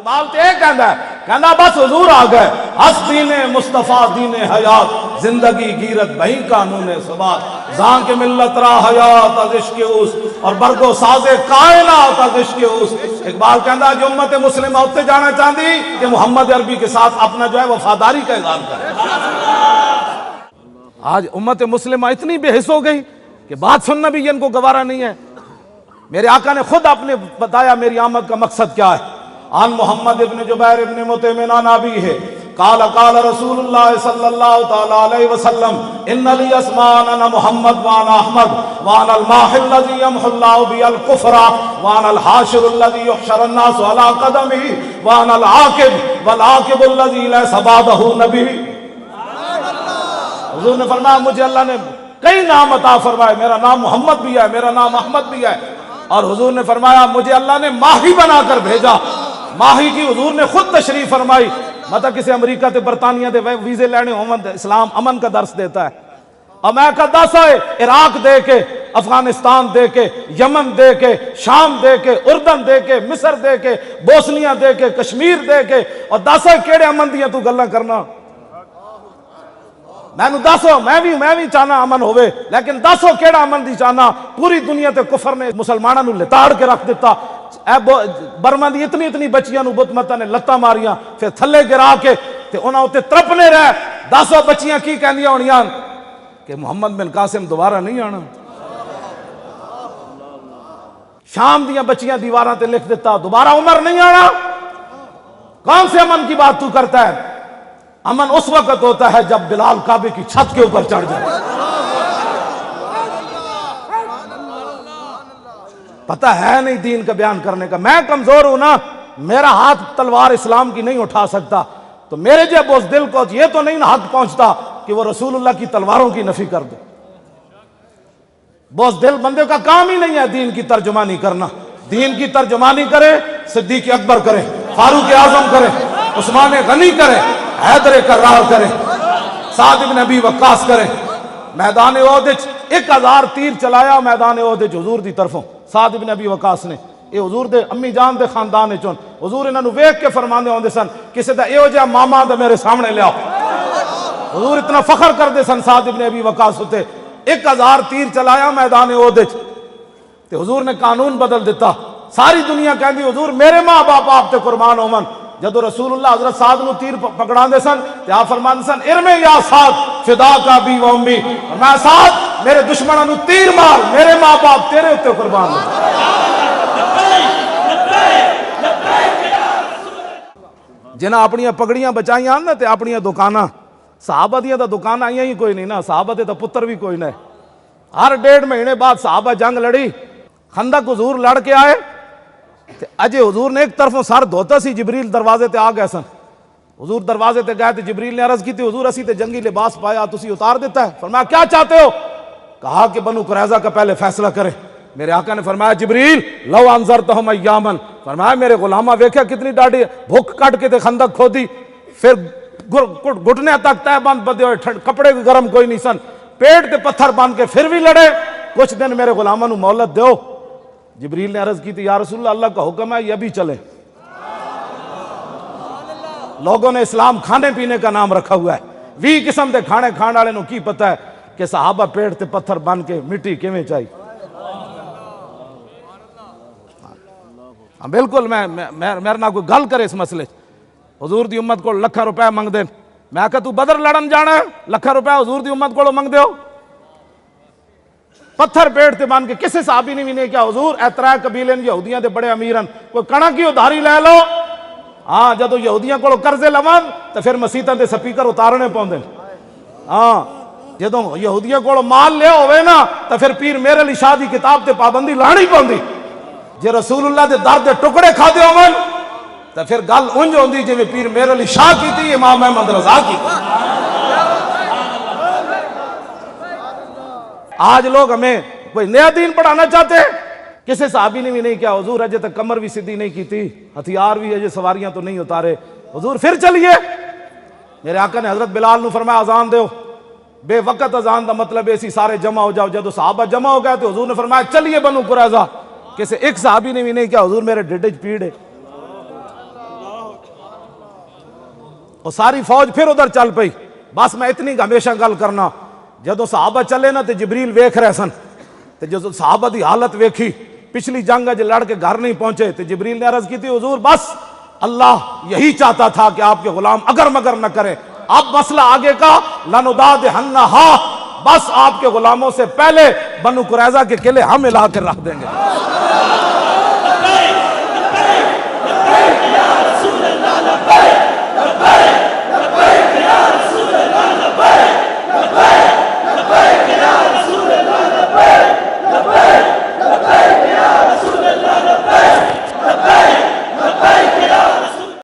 اقبال تے کہندا ہے، کہندا بس حضور آ گئے، ہس دین مصطفیٰ دین حیات، زندگی گیرت بہی قانون ثبات، زان کے ملت را حیات از عشق اوس، اور برگو ساز کائنات از عشق اوس۔ اقبال کہندا جو امت مسلمہ ہوتے جانا چاہتی کہ محمد عربی کے ساتھ اپنا جو ہے وفاداری کا اظہار کرے۔ آج امت مسلمہ اتنی بے حس ہو گئی کہ بات سننا بھی ان کو گوارا نہیں ہے۔ میرے آقا نے خود اپنے بتایا میری آمد کا مقصد کیا ہے۔ عن محمد ابن جبیر ابن مطعم عن ابیہ ہے، قال قال رسول اللہ صلی اللہ تعالی علیہ وسلم ان لی اسمان انا محمد وانا احمد وانا الماح الذی یمحو اللہ بی الکفر وانا الحاشر الذی یحشر الناس علی قدمہ وانا العاقب والعاقب الذی لیس بعدہ نبی۔ حضور نے فرمایا مجھے اللہ نے کئی نام عطا فرمائے، میرا نام محمد بھی ہے، میرا نام احمد بھی ہے، اور حضور نے فرمایا مجھے اللہ نے ماہی بنا کر بھیجا۔ ماہی کی حضور نے خود تشریف فرمائی، مطلب کسی امریکہ تے برطانیہ دے ویزے لینے ہومن اسلام امن کا درس دیتا ہے، اور میں کا دس ہوئے عراق دے کے، افغانستان دے کے، یمن دے کے، شام دے کے، اردن دے کے، مصر دے کے، بوسنیا دے کے، کشمیر دے کے، اور دس ہوئے کیڑے امن دیاں تو گلاں کرنا۔ میں نو دسو میں بھی چاہنا امن ہوئے، لیکن دسو کیڑا امن دی چاہنا؟ پوری دنیا تے کفر نے مسلمانوں نو لتاڑ کے رکھ دیتا۔ برما دی اتنی بچیاں نو بت متا نے لتاں ماریاں، پھر تھلے گرا کے تے انہاں اتے ترپنے رہے۔ دسو بچیاں کی کہندیاں ہونیاں کہ محمد بن قاسم دوبارہ نہیں آنا۔ شام دیاں بچیاں دیواراں تے لکھ دیتا دوبارہ عمر نہیں آنا۔ کون سے امن کی بات تو کرتا ہے؟ امن اس وقت ہوتا ہے جب بلال کعبے کی چھت کے اوپر چڑھ جائے۔ پتہ ہے نہیں دین کا بیان کرنے کا، میں کمزور ہوں نا، میرا ہاتھ تلوار اسلام کی نہیں اٹھا سکتا، تو میرے جب اس دل کو یہ تو نہیں حق پہنچتا کہ وہ رسول اللہ کی تلواروں کی نفی کر دے۔ بوس دل بندے کا کام ہی نہیں ہے دین کی ترجمانی کرنا۔ دین کی ترجمانی کرے صدیق اکبر کرے، فاروق اعظم کرے، عثمان غنی کرے، حیدر کرار کرے، سعد بن ابی وقاص کرے۔ میدان احد 1000 تیر چلایا میدان احد حضور دی طرفوں، سعد بن ابی وقاص نے۔ یہ حضور دے امی جان دے خاندان چون، حضور انہاں نو ویکھ کے فرماندے ہوندے سن کسے دا ایہو جہا ماما تے میرے سامنے لیاؤ۔ حضور اتنا فخر کردے سن سعد بن ابی وقاص ہوتے۔ 1000 تیر چلایا میدان احد تے حضور نے قانون بدل دیتا۔ ساری دنیا کہندی حضور میرے ماں باپ آپ تے قربان ہومن۔ جدو رسول اللہ حضرت سعد نو تیر پکڑا دے سن تے آپ فرماندے سن ارمے یا سعد فدا کا بی و امی، میں سعد میرے دشمنوں نو تیر مار، میرے ماں باپ تیرے اوتے قربان ہو۔ جنہاں اپنیاں پگڑیاں بچائیاں نا تے اپنیاں دکاناں، صحابہ دیاں دا دکان آئیاں ہی کوئی نہیں نا، صحابہ دے تا پتر بھی کوئی نہیں۔ ہر 1.5 مہینے بعد صحابہ جنگ لڑی، خندق حضور لڑ کے آئے، اجے حضور نے ایک طرفوں سر دھوتا سی، جبریل دروازے تے آ گئے سن۔ حضور دروازے تے گئے تے جبریل نے عرض کی تھی حضور اسی تے جنگی لباس پایا تسی اتار دیتا ہے۔ فرمایا کیا چاہتے ہو؟ کہا کہ بنو قریظہ کا پہلے فیصلہ کریں۔ میرے آقا نے فرمایا جبریل لو انذرتہم ایامن، فرمایا میرے غلامہ ویکھیا کتنی ڈاڑی بھوک کٹ کے تے خندق کھودی، پھر گھٹنے تک تہ بند بدے ہوئے، کپڑے بھی گرم کوئی نہیں سن، پیٹ تے پتھر باندھ کے پھر بھی لڑے، کچھ دن میرے غلامہ نو مہلت دیو۔ جبریل نے عرض کی تھی یا رسول اللہ اللہ کا حکم ہے یہ بھی چلے۔ لوگوں نے اسلام کھانے پینے کا نام رکھا ہوا ہے، 20 قسم دے کھانے کھان والے نو کی پتہ ہے کہ صحابہ پیٹ تے پتھر بن کے مٹی کیویں چاہی۔ بالکل میرے نہ کوئی گل کرے اس مسئلے، حضور دی امت کو لکھاں روپے منگ دین، میں کہا تو بدر لڑن جانا ہے لکھاں روپے حضور دی امت کو منگ دیو۔ پتھر پیٹ تے بن کے کسے صحابی نے بھی نہیں کیا حضور اے 3 قبیلے یہودیاں دے بڑے امیرن، کوئی کڑا کی ادھاری لے لو۔ ہاں جدو یہودیاں کو قرضے لون تو پھر مسیتاں دے سپیکر اتارنے پوندے۔ ہاں جدو یہودیاں کو مال لیا ہوئے نا تو پھر پیر میرے علی شاہ دی کتاب تے پابندی لانی پوندی۔ جے رسول اللہ دے در دے ٹکڑے کھا دے ہون تو پھر گل انج ہوندی جے پیر میرے علی شاہ کی تھی امام احمد رضا کی تھی۔ آج لوگ ہمیں کوئی نیا دین پڑھانا چاہتے ہیں، کسی صحابی نے بھی نہیں کیا حضور اجے تک کمر بھی سیدھی نہیں کی تھی، ہتھیار بھی اجے سواریاں تو نہیں اتارے، حضور پھر چلیے۔ میرے آقا نے حضرت بلال نو فرمایا اذان دیو، بے وقت اذان دا مطلب ایسی سارے جمع ہو جاؤ۔ جدو صحابہ جمع ہو گئے تو حضور نے فرمایا چلیے بنو قریظہ۔ کسی ایک صحابی نے بھی نہیں کیا حضور میرے ڈھڈ وچ پیڑ ہے۔ اور ساری فوج پھر ادھر چل پئی. بس میں اتنی ہمیشہ گل کرنا, جدو صحابہ چلے نا تے جبریل ویکھ رہے سن, تے جدو صحابہ دی حالت ویکھی, پچھلی جنگ اج لڑ کے گھر نہیں پہنچے, تے جبریل نے عرض کی تھی حضور بس اللہ یہی چاہتا تھا کہ آپ کے غلام اگر مگر نہ کریں, اب مسئلہ آگے کا لَنُدَادِحَنَّهَا, بس آپ کے غلاموں سے پہلے بنو قریظہ کے قلعے ہم ہلا کر رکھ دیں گے.